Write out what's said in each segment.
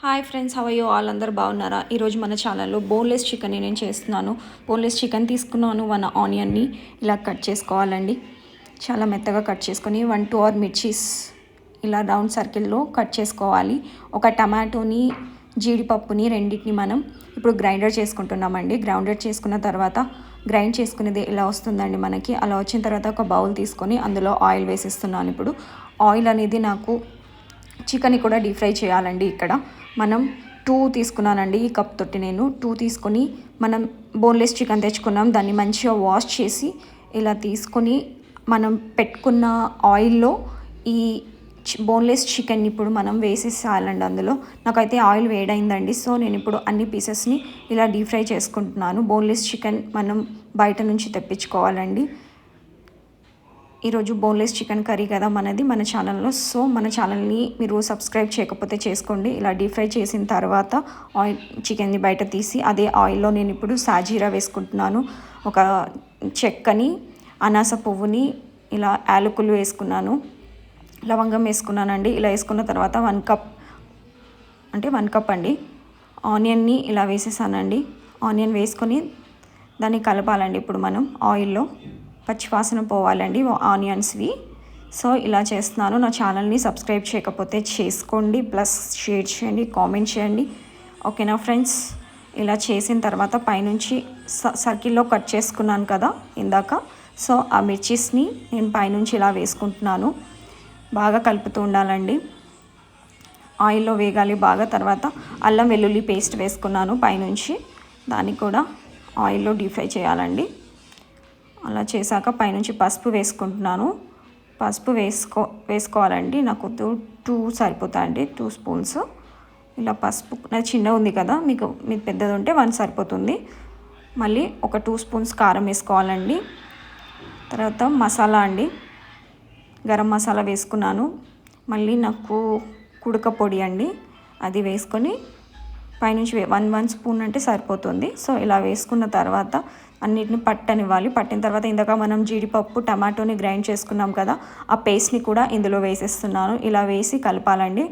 Hi friends, how are you all? అందరూ బాగున్నారా? ఈరోజు మన ఛానల్లో బోన్లెస్ చికెన్ నేను చేస్తున్నాను. బోన్లెస్ చికెన్ తీసుకున్నాను. 1 ఆనియన్ని ఇలా కట్ చేసుకోవాలండి. చాలా మెత్తగా కట్ చేసుకొని 1-2 మిర్చీస్ ఇలా రౌండ్ సర్కిల్లో కట్ చేసుకోవాలి. ఒక టమాటోని, జీడిపప్పుని రెండింటిని మనం ఇప్పుడు గ్రైండర్ చేసుకుంటున్నామండి. గ్రైండర్ చేసుకున్న తర్వాత గ్రైండ్ చేసుకునేది ఇలా వస్తుందండి మనకి. అలా వచ్చిన తర్వాత ఒక బౌల్ తీసుకొని అందులో ఆయిల్ వేసిస్తున్నాను. ఇప్పుడు ఆయిల్ అనేది నాకు చికెన్ కూడా డీప్ ఫ్రై చేయాలండి. ఇక్కడ మనం 2 తీసుకున్నానండి. ఈ కప్ తోటి నేను 2 తీసుకొని మనం బోన్లెస్ చికెన్ తెచ్చుకున్నాం. దాన్ని మంచిగా వాష్ చేసి ఇలా తీసుకొని మనం పెట్టుకున్న ఆయిల్లో ఈ బోన్లెస్ చికెన్ ఇప్పుడు మనం వేసేసాలండి. అందులో నాకైతే ఆయిల్ వేడైందండి. సో నేను ఇప్పుడు అన్ని పీసెస్ని ఇలా డీప్ ఫ్రై చేసుకుంటున్నాను. బోన్లెస్ చికెన్ మనం బయట నుంచి తెప్పించుకోవాలండి. ఈరోజు బోన్లెస్ చికెన్ కర్రీ కదా మనది, మన ఛానల్లో. సో మన ఛానల్ని మీరు సబ్స్క్రైబ్ చేయకపోతే చేసుకోండి. ఇలా డీప్ ఫ్రై చేసిన తర్వాత ఆయిల్ చికెన్ని బయట తీసి అదే ఆయిల్లో నేను ఇప్పుడు సాజీరా వేసుకుంటున్నాను. ఒక చెక్కని, అనాస పువ్వుని, ఇలా యాలకులు వేసుకున్నాను, లవంగం వేసుకున్నానండి. ఇలా వేసుకున్న తర్వాత 1 కప్ అండి ఆనియన్ని ఇలా వేసేసానండి. ఆనియన్ వేసుకొని దాన్ని కలపాలండి. ఇప్పుడు మనం ఆయిల్లో పచ్చివాసన పోవాలండి ఆనియన్స్వి. సో ఇలా చేస్తున్నాను. నా ఛానల్ని సబ్స్క్రైబ్ చేయకపోతే చేసుకోండి, ప్లస్ షేర్ చేయండి, కామెంట్ చేయండి. ఓకేనా ఫ్రెండ్స్? ఇలా చేసిన తర్వాత పైనుంచి సర్కిల్లో కట్ చేసుకున్నాను కదా ఇందాక. సో ఆ మిర్చీస్ని నేను పైనుంచి ఇలా వేసుకుంటున్నాను. బాగా కలుపుతూ ఉండాలండి. ఆయిల్లో వేగాలి బాగా. తర్వాత అల్లం వెల్లుల్లి పేస్ట్ వేసుకున్నాను పైనుంచి. దాన్ని కూడా ఆయిల్లో డీప్ ఫ్రై చేయాలండి. అలా చేశాక పైనుంచి పసుపు వేసుకుంటున్నాను. పసుపు వేసుకోవాలండి. నాకు 2 సరిపోతాయండి, 2 స్పూన్స్. ఇలా పసుపు నాకు చిన్నగా ఉంది కదా, మీకు పెద్దది ఉంటే 1 సరిపోతుంది. మళ్ళీ ఒక 2 స్పూన్స్ కారం వేసుకోవాలండి. తర్వాత మసాలా అండి, గరం మసాలా వేసుకున్నాను. మళ్ళీ నాకు కుడక పొడి అండి, అది వేసుకొని పైనుంచి 1 స్పూన్ అంటే సరిపోతుంది. సో ఇలా వేసుకున్న తర్వాత అన్నిటిని పట్టనివ్వాలి. పట్టిన తర్వాత ఇందాక మనం జీడిపప్పు, టమాటోని గ్రైండ్ చేసుకున్నాం కదా, ఆ పేస్ట్ని కూడా ఇందులో వేసేస్తున్నాను. ఇలా వేసి కలపాలండి.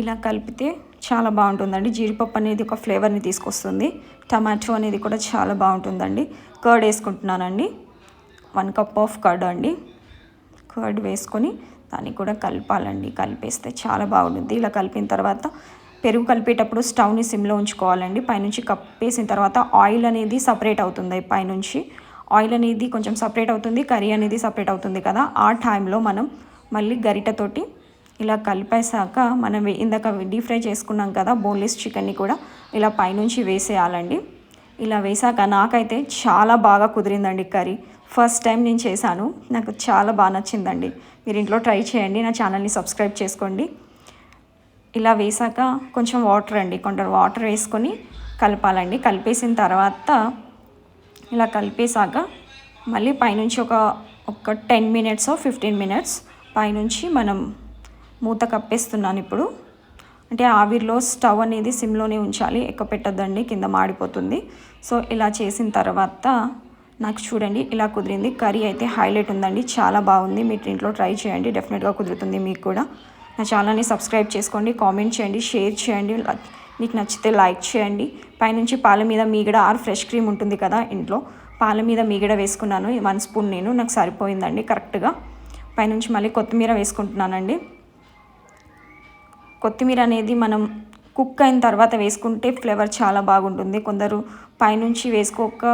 ఇలా కలిపితే చాలా బాగుంటుందండి. జీడిపప్పు అనేది ఒక ఫ్లేవర్ని తీసుకొస్తుంది. టమాటో అనేది కూడా చాలా బాగుంటుందండి. కర్డ్ వేసుకుంటున్నానండి. 1 కప్ ఆఫ్ కర్డ్ అండి. కర్డ్ వేసుకొని దాన్ని కూడా కలపాలండి. కలిపేస్తే చాలా బాగుంటుంది. ఇలా కలిపిన తర్వాత పెరుగు కలిపేటప్పుడు స్టవ్ని సిమ్లో ఉంచుకోవాలండి. పైనుంచి కప్పేసిన తర్వాత ఆయిల్ అనేది సపరేట్ అవుతుంది. పైనుంచి ఆయిల్ అనేది కొంచెం సపరేట్ అవుతుంది, కర్రీ అనేది సపరేట్ అవుతుంది కదా. ఆ టైంలో మనం మళ్ళీ గరిటతోటి ఇలా కలిపేసాక మనం ఇందాక డీప్ ఫ్రై చేసుకున్నాం కదా బోన్లెస్ చికెన్ని కూడా ఇలా పైనుంచి వేసేయాలండి. ఇలా వేసాక నాకైతే చాలా బాగా కుదిరిందండి కర్రీ. ఫస్ట్ టైం నేను చేశాను, నాకు చాలా బాగా నచ్చిందండి. మీరు ఇంట్లో ట్రై చేయండి. నా ఛానల్ని సబ్స్క్రైబ్ చేసుకోండి. ఇలా వేసాక కొంచెం వాటర్ వేసుకొని కలపాలండి. కలిపేసిన తర్వాత ఇలా కలిపేసాక మళ్ళీ పైనుంచి ఒక 10 మినిట్స్ 15 మినిట్స్ పైనుంచి మనం మూత కప్పేస్తున్నాను ఇప్పుడు. అంటే ఆవిరిలో స్టవ్ అనేది సిమ్లోనే ఉంచాలి, ఎక్కువ పెట్టద్దండి, కింద మాడిపోతుంది. సో ఇలా చేసిన తర్వాత నాకు చూడండి ఇలా కుదిరింది. కర్రీ అయితే హైలైట్ ఉందండి, చాలా బాగుంది. మీరు ఇంట్లో ట్రై చేయండి, డెఫినెట్గా కుదురుతుంది మీకు కూడా. నా ఛానల్ని సబ్స్క్రైబ్ చేసుకోండి, కామెంట్ చేయండి, షేర్ చేయండి. మీకు నచ్చితే లైక్ చేయండి. పైనుంచి పాల మీద మీగడ ఫ్రెష్ క్రీమ్ ఉంటుంది కదా ఇంట్లో, పాల మీద మీగడ వేసుకున్నాను. 1 స్పూన్ నాకు సరిపోయిందండి కరెక్ట్గా. పైనుంచి మళ్ళీ కొత్తిమీర వేసుకుంటున్నానండి. కొత్తిమీర అనేది మనం కుక్ అయిన తర్వాత వేసుకుంటే ఫ్లేవర్ చాలా బాగుంటుంది. కొందరు పైనుంచి వేసుకోక